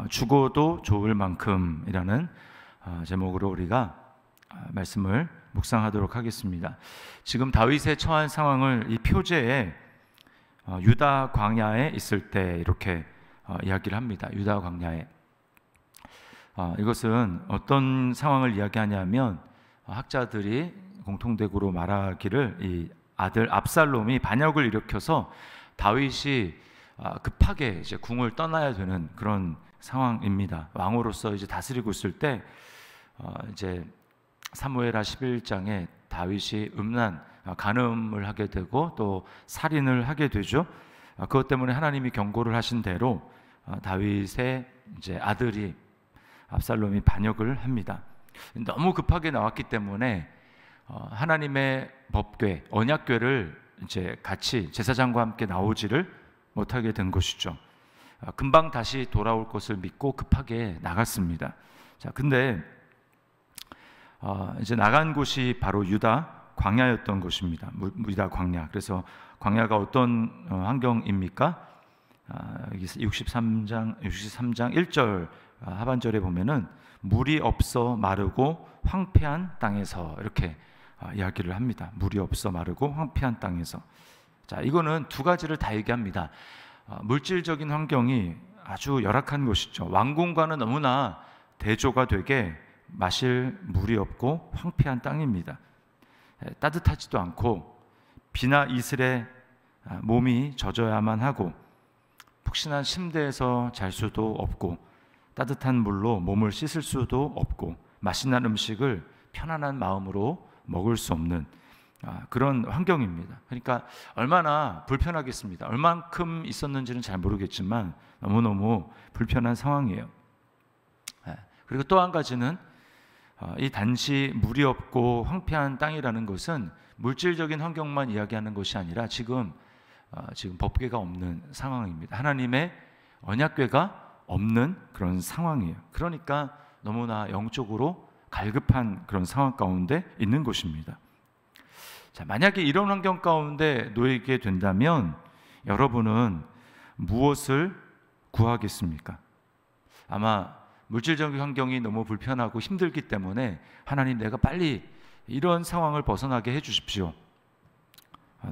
죽어도 좋을 만큼이라는 제목으로 우리가 말씀을 묵상하도록 하겠습니다. 지금 다윗의 처한 상황을 이 표제에 유다 광야에 있을 때 이렇게 이야기를 합니다. 유다 광야에. 이것은 어떤 상황을 이야기하냐면 학자들이 공통되고로 말하기를 이 아들 압살롬이 반역을 일으켜서 다윗이 급하게 이제 궁을 떠나야 되는 그런 상황입니다. 왕으로서 이제 다스리고 있을 때 이제 사무엘하 11장에 다윗이 간음을 하게 되고 또 살인을 하게 되죠. 그것 때문에 하나님이 경고를 하신 대로 다윗의 이제 아들이 압살롬이 반역을 합니다. 너무 급하게 나왔기 때문에 하나님의 법궤, 언약궤를 이제 같이 제사장과 함께 나오지를 못하게 된 것이죠. 금방 다시 돌아올 것을 믿고 급하게 나갔습니다. 자, 근데 이제 나간 곳이 바로 유다 광야였던 것입니다. 유다 광야. 그래서 광야가 어떤 환경입니까? 63장 1절 하반절에 보면은 물이 없어 마르고 황폐한 땅에서 이렇게 이야기를 합니다. 물이 없어 마르고 황폐한 땅에서. 자, 이거는 두 가지를 다 얘기합니다. 물질적인 환경이 아주 열악한 곳이죠. 왕궁과는 너무나 대조가 되게 마실 물이 없고 황폐한 땅입니다. 따뜻하지도 않고 비나 이슬에 몸이 젖어야만 하고 푹신한 침대에서 잘 수도 없고 따뜻한 물로 몸을 씻을 수도 없고 맛있는 음식을 편안한 마음으로 먹을 수 없는 그런 환경입니다. 그러니까 얼마나 불편하겠습니다. 얼만큼 있었는지는 잘 모르겠지만 너무너무 불편한 상황이에요. 그리고 또 한 가지는 이 단지 물이 없고 황폐한 땅이라는 것은 물질적인 환경만 이야기하는 것이 아니라 지금 법궤가 없는 상황입니다. 하나님의 언약궤가 없는 그런 상황이에요. 그러니까 너무나 영적으로 갈급한 그런 상황 가운데 있는 것입니다. 자, 만약에 이런 환경 가운데 놓이게 된다면 여러분은 무엇을 구하겠습니까? 아마 물질적인 환경이 너무 불편하고 힘들기 때문에 하나님, 내가 빨리 이런 상황을 벗어나게 해주십시오.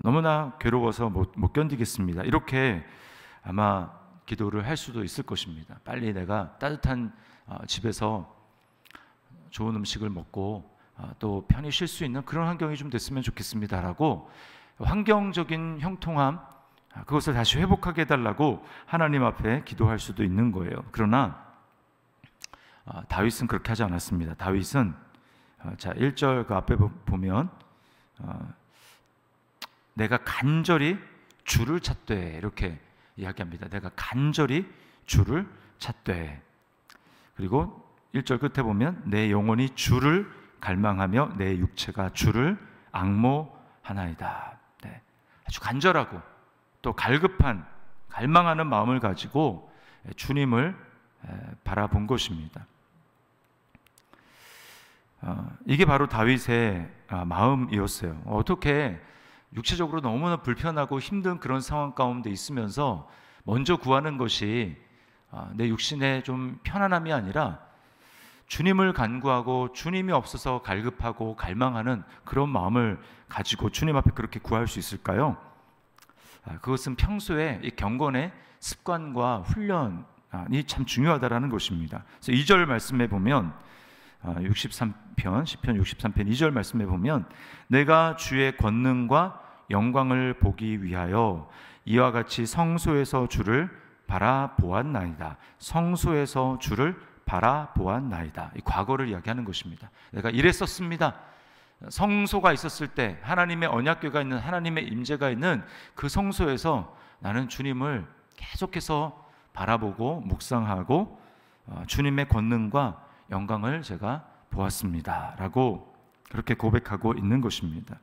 너무나 괴로워서 못 견디겠습니다. 이렇게 아마 기도를 할 수도 있을 것입니다. 빨리 내가 따뜻한 집에서 좋은 음식을 먹고 또 편히 쉴 수 있는 그런 환경이 좀 됐으면 좋겠습니다라고 환경적인 형통함, 그것을 다시 회복하게 해달라고 하나님 앞에 기도할 수도 있는 거예요. 그러나 다윗은 그렇게 하지 않았습니다. 다윗은 자 1절 그 앞에 보면 내가 간절히 주를 찾되 이렇게 이야기합니다. 내가 간절히 주를 찾되. 그리고 1절 끝에 보면 내 영혼이 주를 갈망하며 내 육체가 주를 앙모하나이다. 네. 아주 간절하고 또 갈급한 갈망하는 마음을 가지고 주님을 바라본 것입니다. 이게 바로 다윗의 마음이었어요. 어떻게 육체적으로 너무나 불편하고 힘든 그런 상황 가운데 있으면서 먼저 구하는 것이 내 육신의 좀 편안함이 아니라 주님을 간구하고 주님이 없어서 갈급하고 갈망하는 그런 마음을 가지고 주님 앞에 그렇게 구할 수 있을까요? 그것은 평소에 이 경건의 습관과 훈련이 참 중요하다라는 것입니다. 그래서 2절 말씀에 보면 63편 시편 63편 2절 말씀에 보면 내가 주의 권능과 영광을 보기 위하여 이와 같이 성소에서 주를 바라보았나이다. 성소에서 주를 바라보았나이다. 이 과거를 이야기하는 것입니다. 내가 이랬었습니다. 성소가 있었을 때 하나님의 언약궤가 있는 하나님의 임재가 있는 그 성소에서 나는 주님을 계속해서 바라보고 묵상하고 주님의 권능과 영광을 제가 보았습니다 라고 그렇게 고백하고 있는 것입니다.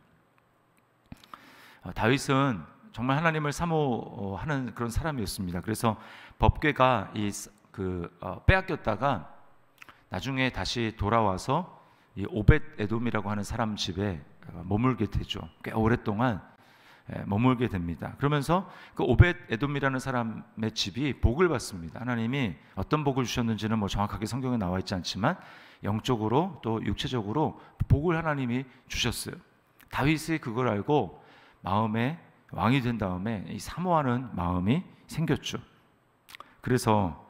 다윗은 정말 하나님을 사모하는 그런 사람이었습니다. 그래서 법궤가 빼앗겼다가 나중에 다시 돌아와서 이 오벳 에돔이라고 하는 사람 집에 머물게 되죠. 꽤 오랫동안 머물게 됩니다. 그러면서 그 오벳 에돔이라는 사람의 집이 복을 받습니다. 하나님이 어떤 복을 주셨는지는 뭐 정확하게 성경에 나와 있지 않지만 영적으로 또 육체적으로 복을 하나님이 주셨어요. 다윗이 그걸 알고 마음에 왕이 된 다음에 이 사모하는 마음이 생겼죠. 그래서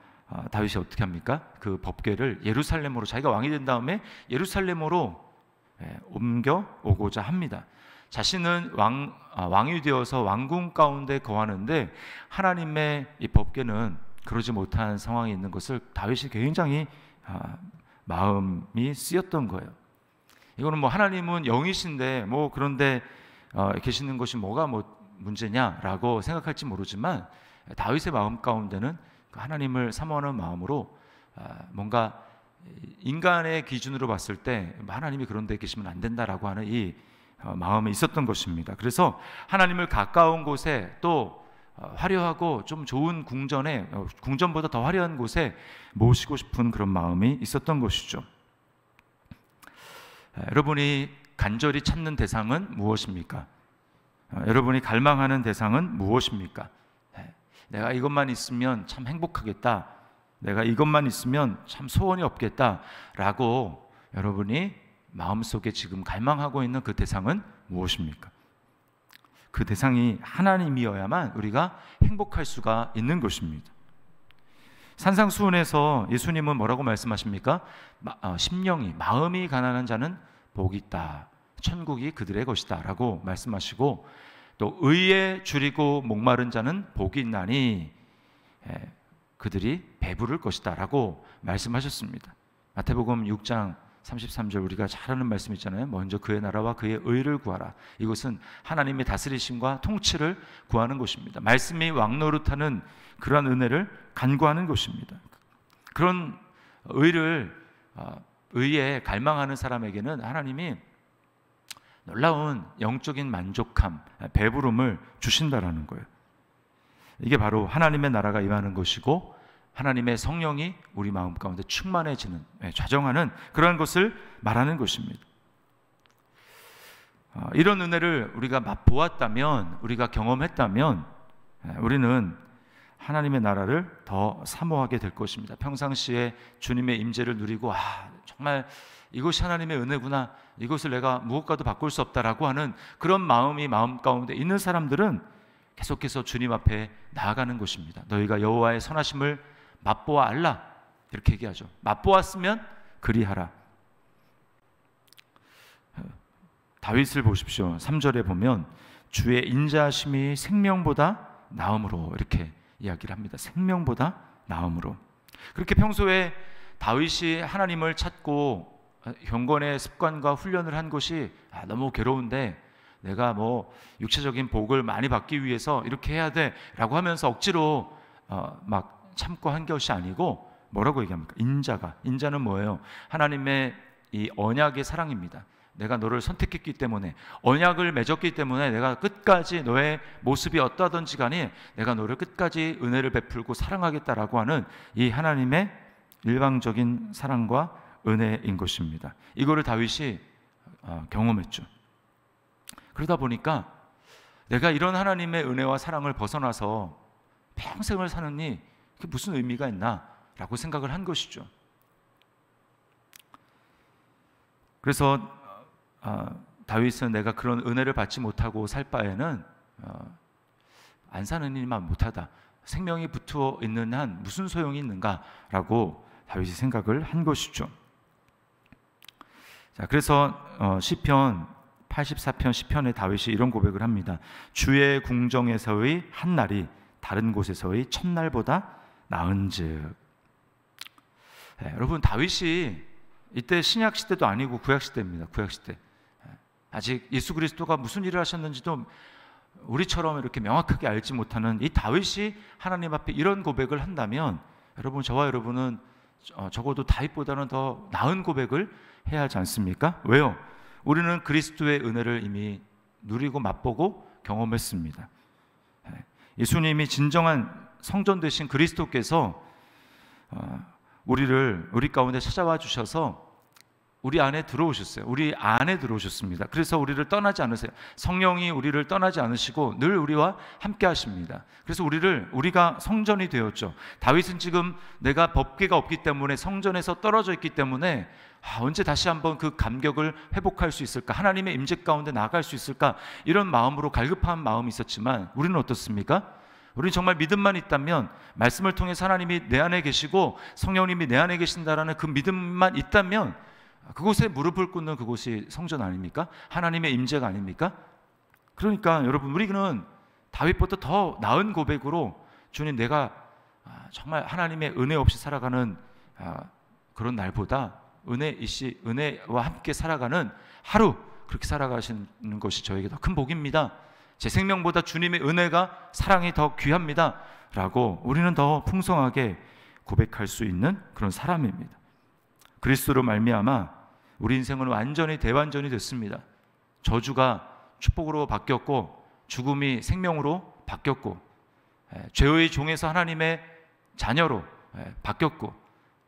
다윗이 어떻게 합니까? 그 법궤를 예루살렘으로, 자기가 왕이 된 다음에 예루살렘으로 옮겨 오고자 합니다. 자신은 왕이 되어서 왕궁 가운데 거하는데 하나님의 이 법궤는 그러지 못한 상황에 있는 것을 다윗이 굉장히 마음이 쓰였던 거예요. 이거는 뭐 하나님은 영이신데 뭐 그런데 계시는 것이 뭐가 문제냐라고 생각할지 모르지만 다윗의 마음 가운데는 하나님을 사모하는 마음으로 뭔가 인간의 기준으로 봤을 때 하나님이 그런 데 계시면 안 된다라고 하는 이 마음에 있었던 것입니다. 그래서 하나님을 가까운 곳에 또 화려하고 좀 좋은 궁전에, 궁전보다 더 화려한 곳에 모시고 싶은 그런 마음이 있었던 것이죠. 여러분이 간절히 찾는 대상은 무엇입니까? 여러분이 갈망하는 대상은 무엇입니까? 내가 이것만 있으면 참 행복하겠다, 내가 이것만 있으면 참 소원이 없겠다라고 여러분이 마음속에 지금 갈망하고 있는 그 대상은 무엇입니까? 그 대상이 하나님이어야만 우리가 행복할 수가 있는 것입니다. 산상수훈에서 예수님은 뭐라고 말씀하십니까? 심령이, 마음이 가난한 자는 복이 있다, 천국이 그들의 것이다 라고 말씀하시고, 또 의에 줄이고 목마른 자는 복이 있나니 그들이 배부를 것이다 라고 말씀하셨습니다. 마태복음 6장 33절 우리가 잘 아는 말씀 있잖아요. 먼저 그의 나라와 그의 의를 구하라. 이것은 하나님의 다스리심과 통치를 구하는 것입니다. 말씀이 왕노릇하는 그러한 은혜를 간구하는 것입니다. 그런 의에 갈망하는 사람에게는 하나님이 놀라운 영적인 만족함, 배부름을 주신다라는 거예요. 이게 바로 하나님의 나라가 임하는 것이고 하나님의 성령이 우리 마음 가운데 충만해지는, 좌정하는 그러한 것을 말하는 것입니다. 이런 은혜를 우리가 맛보았다면, 우리가 경험했다면 우리는 하나님의 나라를 더 사모하게 될 것입니다. 평상시에 주님의 임재를 누리고 정말 이것이 하나님의 은혜구나, 이것을 내가 무엇과도 바꿀 수 없다라고 하는 그런 마음이 마음 가운데 있는 사람들은 계속해서 주님 앞에 나아가는 것입니다. 너희가 여호와의 선하심을 맛보아 알라, 이렇게 얘기하죠. 맛보았으면 그리하라. 다윗을 보십시오. 3절에 보면 주의 인자하심이 생명보다 나음으로, 이렇게 이야기를 합니다. 생명보다 나음으로. 그렇게 평소에 다윗이 하나님을 찾고 경건의 습관과 훈련을 한 것이 너무 괴로운데 내가 육체적인 복을 많이 받기 위해서 이렇게 해야 돼 라고 하면서 억지로 막 참고 한 것이 아니고 뭐라고 얘기합니까? 인자는 뭐예요? 하나님의 이 언약의 사랑입니다. 내가 너를 선택했기 때문에, 언약을 맺었기 때문에 내가 끝까지 너의 모습이 어떠하든지 간에 내가 너를 끝까지 은혜를 베풀고 사랑하겠다라고 하는 이 하나님의 일방적인 사랑과 은혜인 것입니다. 이거를 다윗이 경험했죠. 그러다 보니까 내가 이런 하나님의 은혜와 사랑을 벗어나서 평생을 사느니 그게 무슨 의미가 있나 라고 생각을 한 것이죠. 그래서 다윗은 내가 그런 은혜를 받지 못하고 살 바에는 안 사는 일만 못하다, 생명이 붙어 있는 한 무슨 소용이 있는가라고 다윗이 생각을 한 것이죠. 자, 그래서 시편 84편 시편에 다윗이 이런 고백을 합니다. 주의 궁정에서의 한 날이 다른 곳에서의 첫날보다 나은즉. 여러분, 다윗이 이때 신약 시대도 아니고 구약 시대입니다. 구약 시대. 아직 예수 그리스도가 무슨 일을 하셨는지도 우리처럼 이렇게 명확하게 알지 못하는 이 다윗이 하나님 앞에 이런 고백을 한다면 여러분, 저와 여러분은 적어도 다윗보다는 더 나은 고백을 해야 하지 않습니까? 왜요? 우리는 그리스도의 은혜를 이미 누리고 맛보고 경험했습니다. 예수님이 진정한 성전 되신 그리스도께서 우리 가운데 찾아와 주셔서 우리 안에 들어오셨어요. 우리 안에 들어오셨습니다. 그래서 우리를 떠나지 않으세요. 성령이 우리를 떠나지 않으시고 늘 우리와 함께 하십니다. 그래서 우리가 성전이 되었죠. 다윗은 지금 내가 법궤가 없기 때문에 성전에서 떨어져 있기 때문에 언제 다시 한번 그 감격을 회복할 수 있을까? 하나님의 임재 가운데 나아갈 수 있을까? 이런 마음으로 갈급한 마음이 있었지만 우리는 어떻습니까? 우리는 정말 믿음만 있다면, 말씀을 통해서 하나님이 내 안에 계시고 성령님이 내 안에 계신다라는 그 믿음만 있다면 그곳에 무릎을 꿇는 그곳이 성전 아닙니까? 하나님의 임재가 아닙니까? 그러니까 여러분, 우리는 다윗보다 더 나은 고백으로 주님, 내가 정말 하나님의 은혜 없이 살아가는 그런 날보다 은혜와 함께 살아가는 하루, 그렇게 살아가시는 것이 저에게 더 큰 복입니다. 제 생명보다 주님의 은혜가, 사랑이 더 귀합니다 라고 우리는 더 풍성하게 고백할 수 있는 그런 사람입니다. 그리스도로 말미암아 우리 인생은 완전히 대완전이 됐습니다. 저주가 축복으로 바뀌었고, 죽음이 생명으로 바뀌었고, 죄의 종에서 하나님의 자녀로 바뀌었고,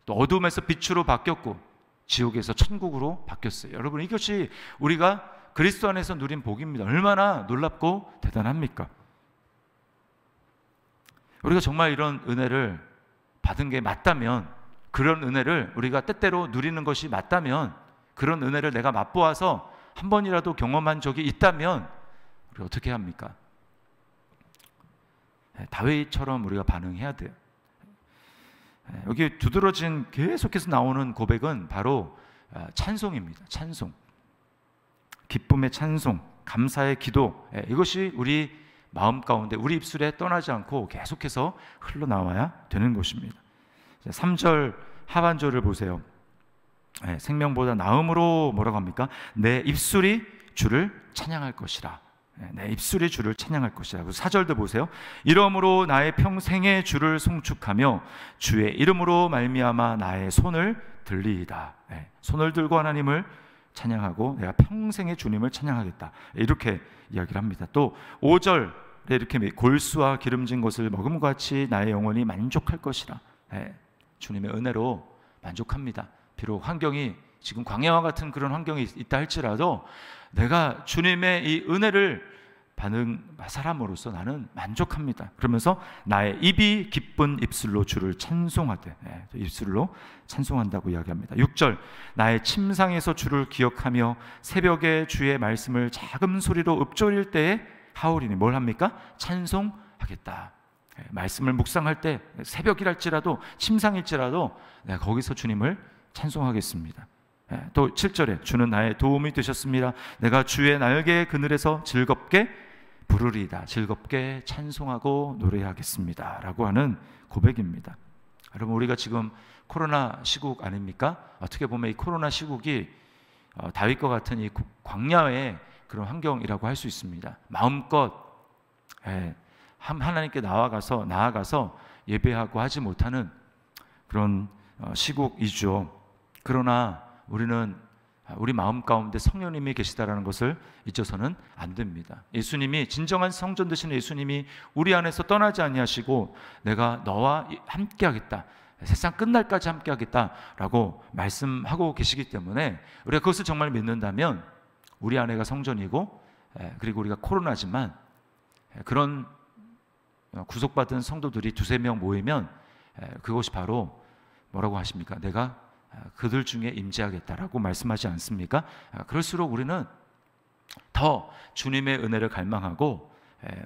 또 어둠에서 빛으로 바뀌었고, 지옥에서 천국으로 바뀌었어요. 여러분, 이것이 우리가 그리스도 안에서 누린 복입니다. 얼마나 놀랍고 대단합니까? 우리가 정말 이런 은혜를 받은 게 맞다면, 그런 은혜를 우리가 때때로 누리는 것이 맞다면, 그런 은혜를 내가 맛보아서 한 번이라도 경험한 적이 있다면 우리가 어떻게 합니까? 다윗처럼 우리가 반응해야 돼요. 여기 두드러진 계속해서 나오는 고백은 바로 찬송입니다. 찬송, 기쁨의 찬송, 감사의 기도, 이것이 우리 마음 가운데, 우리 입술에 떠나지 않고 계속해서 흘러나와야 되는 것입니다. 3절 하반절을 보세요. 생명보다 나음으로 뭐라고 합니까? 내 입술이 주를 찬양할 것이라. 내 입술이 주를 찬양할 것이라. 4절도 보세요. 이러므로 나의 평생에 주를 송축하며 주의 이름으로 말미암아 나의 손을 들리이다. 손을 들고 하나님을 찬양하고 내가 평생에 주님을 찬양하겠다, 이렇게 이야기를 합니다. 또 5절에 이렇게 골수와 기름진 것을 먹음과 같이 나의 영혼이 만족할 것이라. 주님의 은혜로 만족합니다. 비록 환경이 지금 광야와 같은 그런 환경이 있다 할지라도 내가 주님의 이 은혜를 받는 사람으로서 나는 만족합니다. 그러면서 나의 입이 기쁜 입술로 주를 찬송하되, 입술로 찬송한다고 이야기합니다. 6절, 나의 침상에서 주를 기억하며 새벽에 주의 말씀을 작은 소리로 읊조릴 때에 하오리니, 뭘 합니까? 찬송하겠다. 말씀을 묵상할 때, 새벽이랄지라도 침상일지라도 내가 거기서 주님을 찬송하겠습니다. 또 7절에 주는 나의 도움이 되셨습니다. 내가 주의 날개 그늘에서 즐겁게 부르리이다. 즐겁게 찬송하고 노래하겠습니다 라고 하는 고백입니다. 여러분, 우리가 지금 코로나 시국 아닙니까? 어떻게 보면 이 코로나 시국이 다윗과 같은 이 광야의 그런 환경이라고 할 수 있습니다. 마음껏 하나님께 나아가서 예배하고 하지 못하는 그런 시국이죠. 그러나 우리는 우리 마음 가운데 성령님이 계시다라는 것을 잊어서는 안 됩니다. 예수님이, 진정한 성전 되시는 예수님이 우리 안에서 떠나지 아니하시고 내가 너와 함께 하겠다, 세상 끝날까지 함께 하겠다라고 말씀하고 계시기 때문에 우리가 그것을 정말 믿는다면 우리 안에가 성전이고, 그리고 우리가 코로나지만 그런 구속받은 성도들이 두세 명 모이면 그것이 바로 뭐라고 하십니까? 내가 그들 중에 임재하겠다라고 말씀하지 않습니까? 그럴수록 우리는 더 주님의 은혜를 갈망하고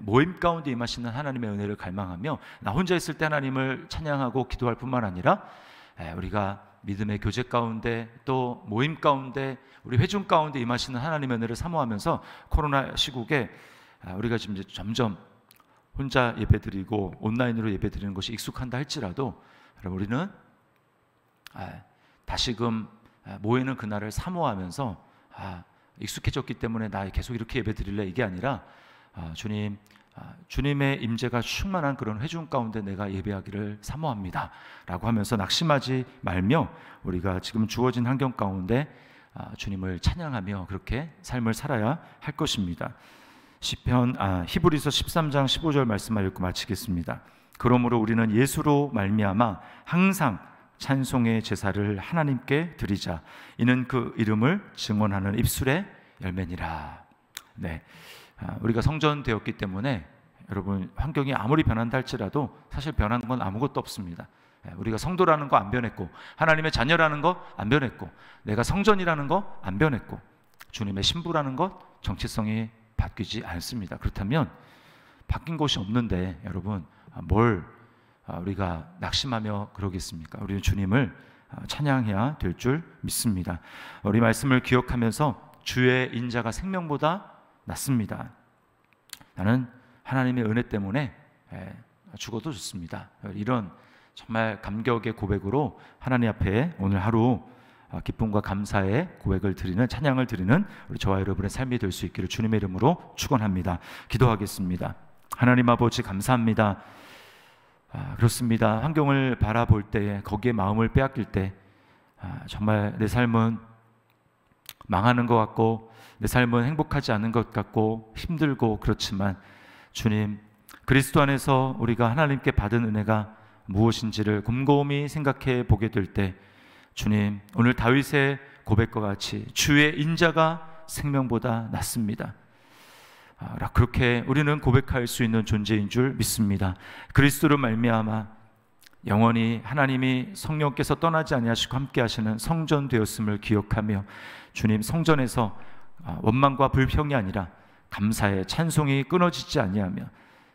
모임 가운데 임하시는 하나님의 은혜를 갈망하며, 나 혼자 있을 때 하나님을 찬양하고 기도할 뿐만 아니라 우리가 믿음의 교제 가운데, 또 모임 가운데, 우리 회중 가운데 임하시는 하나님의 은혜를 사모하면서 코로나 시국에 우리가 지금 이제 점점 혼자 예배드리고 온라인으로 예배드리는 것이 익숙한다 할지라도 우리는 다시금 모이는 그날을 사모하면서 익숙해졌기 때문에 나 계속 이렇게 예배드릴래, 이게 아니라 주님의 임재가 충만한 그런 회중 가운데 내가 예배하기를 사모합니다 라고 하면서 낙심하지 말며 우리가 지금 주어진 환경 가운데 주님을 찬양하며 그렇게 삶을 살아야 할 것입니다. 히브리서 13장 15절 말씀을 읽고 마치겠습니다. 그러므로 우리는 예수로 말미암아 항상 찬송의 제사를 하나님께 드리자. 이는 그 이름을 증언하는 입술의 열매니라. 네, 우리가 성전되었기 때문에 여러분 환경이 아무리 변한다 할지라도 사실 변한 건 아무것도 없습니다. 우리가 성도라는 거 안 변했고, 하나님의 자녀라는 거 안 변했고, 내가 성전이라는 거 안 변했고, 주님의 신부라는 것 정체성이 바뀌지 않습니다. 그렇다면 바뀐 것이 없는데 여러분 뭘 우리가 낙심하며 그러겠습니까? 우리는 주님을 찬양해야 될 줄 믿습니다. 우리 말씀을 기억하면서 주의 인자가 생명보다 낫습니다. 나는 하나님의 은혜 때문에 죽어도 좋습니다. 이런 정말 감격의 고백으로 하나님 앞에 오늘 하루 기쁨과 감사의 고백을 드리는, 찬양을 드리는 우리 저와 여러분의 삶이 될 수 있기를 주님의 이름으로 축원합니다. 기도하겠습니다. 하나님 아버지 감사합니다. 그렇습니다. 환경을 바라볼 때, 거기에 마음을 빼앗길 때 정말 내 삶은 망하는 것 같고, 내 삶은 행복하지 않은 것 같고, 힘들고 그렇지만 주님, 그리스도 안에서 우리가 하나님께 받은 은혜가 무엇인지를 곰곰이 생각해 보게 될 때, 주님, 오늘 다윗의 고백과 같이 주의 인자가 생명보다 낫습니다. 그렇게 우리는 고백할 수 있는 존재인 줄 믿습니다. 그리스도로 말미암아 영원히 하나님이 성령께서 떠나지 아니하시고 함께 하시는 성전 되었음을 기억하며, 주님, 성전에서 원망과 불평이 아니라 감사의 찬송이 끊어지지 아니하며,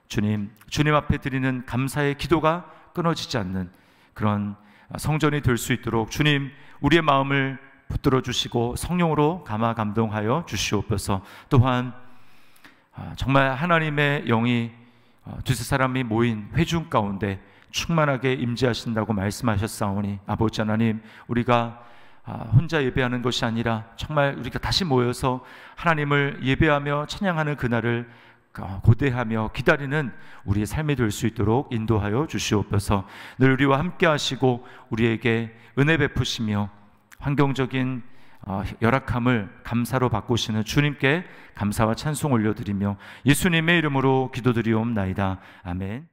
주님 앞에 드리는 감사의 기도가 끊어지지 않는 그런 성전이 될 수 있도록 주님, 우리의 마음을 붙들어 주시고 성령으로 감화 감동하여 주시옵소서. 또한 정말 하나님의 영이 두세 사람이 모인 회중 가운데 충만하게 임재하신다고 말씀하셨사오니, 아버지 하나님, 우리가 혼자 예배하는 것이 아니라 정말 우리가 다시 모여서 하나님을 예배하며 찬양하는 그날을 고대하며 기다리는 우리의 삶이 될 수 있도록 인도하여 주시옵소서. 늘 우리와 함께 하시고 우리에게 은혜 베푸시며 환경적인 열악함을 감사로 바꾸시는 주님께 감사와 찬송 올려드리며 예수님의 이름으로 기도드리옵나이다. 아멘.